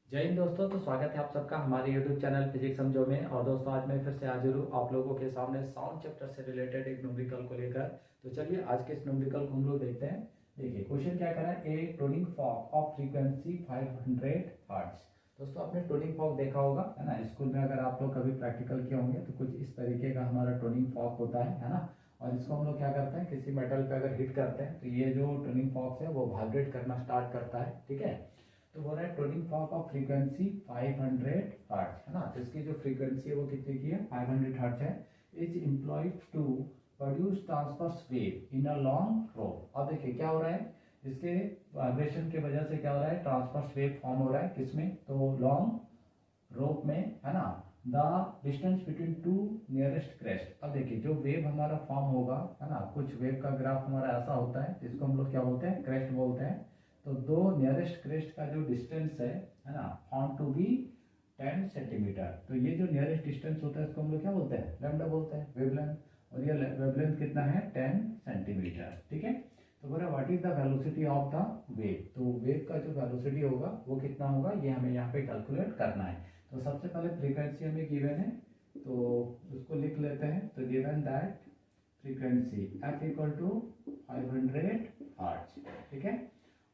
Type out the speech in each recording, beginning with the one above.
जय हिंद दोस्तों। तो स्वागत है आप सबका हमारे YouTube चैनल फिजिक्स समझो में। और दोस्तों आज मैं फिर से हाजिर हूँ आप लोगों के सामने साउंड चैप्टर से रिलेटेड एक न्यूमेरिकल को लेकर। तो चलिए आज के इस न्यूमेरिकल को हम लोग देखते हैं। देखिए क्वेश्चन क्या करा है, a tuning fork of frequency 500 hertz. दोस्तों आपने टोनिंग फॉर्क देखा होगा, है ना। स्कूल में अगर आप लोग कभी प्रैक्टिकल किए होंगे तो कुछ इस तरीके का हमारा टोनिंग फॉर्क होता है ना। और इसको हम लोग क्या करते हैं, किसी मेटल पे अगर हिट करते हैं तो ये जो टोनिंग फॉर्क है वो वाइब्रेट करना स्टार्ट करता है, ठीक है। तो बोल रहा है toning fork of frequency 500 hertz, है ना। तो इसकी जो फ्रीक्वेंसी है वो कितनी की है, 500 हर्ट्ज है। Is employed to produce transverse wave in a long rope. अब देखिए क्या हो रहा है, इसके वाइब्रेशन की वजह से क्या हो रहा है, ट्रांसवर्स वेव फॉर्म हो रहा है किसमें, तो लॉन्ग रोप में, है ना। The distance between two nearest crest. अब देखिए जो वेव हमारा फॉर्म होगा, है ना, कुछ वेव का ग्राफ हमारा ऐसा होता है जिसको हम लोग क्या बोलते हैं, क्रेस्ट बोलते हैं। तो दो नियरेस्ट क्रेस्ट का जो डिस्टेंस है ना, फाउंड टू बी 10 सेंटीमीटर। तो ये जो नियरेस्ट डिस्टेंस होता है इसको हम लोग क्या बोलते हैं, लैम्डा बोलते हैं, वेवलेंथ। और ये वेवलेंथ कितना है, 10 सेंटीमीटर, ठीक है। तो बोला what is the velocity of the wave. तो वेव का जो वेलोसिटी होगा वो कितना होगा, ये हमें यहाँ पे कैलकुलेट करना है। तो सबसे पहले फ्रीक्वेंसी हमें गिवन है तो उसको लिख लेते हैं। तो given that frequency f equal to 500 hertz, ठीक है।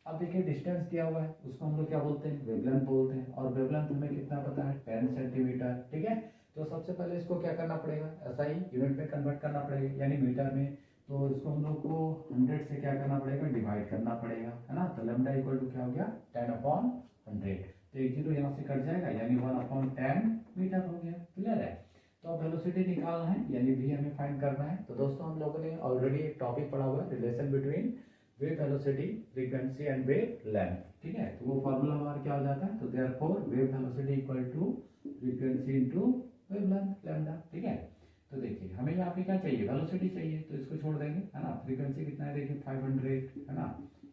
अब देखिए डिस्टेंस दिया हुआ है उसको हम लोग क्या बोलते हैं, वेवलेंथ बोलते हैं। और वेवलेंथ हमें कितना पता है, 10 सेंटीमीटर, ठीक है। तो सबसे पहले इसको क्या करना पड़ेगा, ऐसा ही यूनिट में कन्वर्ट करना पड़ेगा यानी मीटर में। तो इसको हम लोग को 100 से क्या करना पड़ेगा, डिवाइड करना पड़ेगा, है ना। तो लैम्डा इक्वल टू क्या हो गया, 10/100। तो एक जीरो यहाँ से कट जाएगा यानी 1/10 मीटर हो गया, क्लियर है। तो अब वेलोसिटी निकालना है यानी v हमें फाइंड करना है। तो दोस्तों हम लोगों ने ऑलरेडी एक टॉपिक पढ़ा हुआ है, relation between wave velocity, frequency and wave length, ठीक है। तो वो फार्मूला हमारा क्या हो जाता है, तो therefore wave velocity equal to frequency into wavelength lambda, ठीक है। तो देखिए हमें यहाँ पे क्या चाहिए, वेलोसिटी चाहिए, तो इसको छोड़ देंगे, है ना। फ्रीक्वेंसी कितना है देखिए 500, है ना।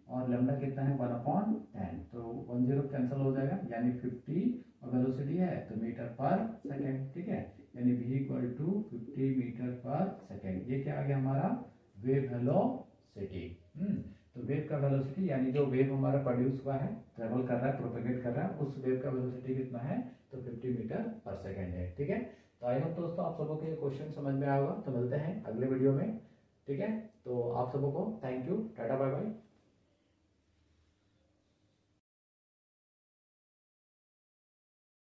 और लैम्डा कितना है 1/10। तो 10 कैंसिल हो जाएगा यानी 50। और वेलोसिटी है तो मीटर पर सेकेंड, ठीक है। यानी v इक्वल टू 50 मीटर पर सेकेंड। ये क्या आ गया हमारा, वेव वेलोसिटी। तो वेव का वेलोसिटी यानी जो वेव हमारा प्रोड्यूस हुआ है, ट्रेवल कर रहा है, प्रोपेगेट कर रहा है, उस वेव का वेलोसिटी कितना है, तो 50 मीटर पर सेकेंड है, ठीक है। तो आई होप दोस्तों आप सबको ये क्वेश्चन समझ में आया होगा। तो मिलते हैं अगले वीडियो में, ठीक है। तो आप सबको thank you, tata bye bye.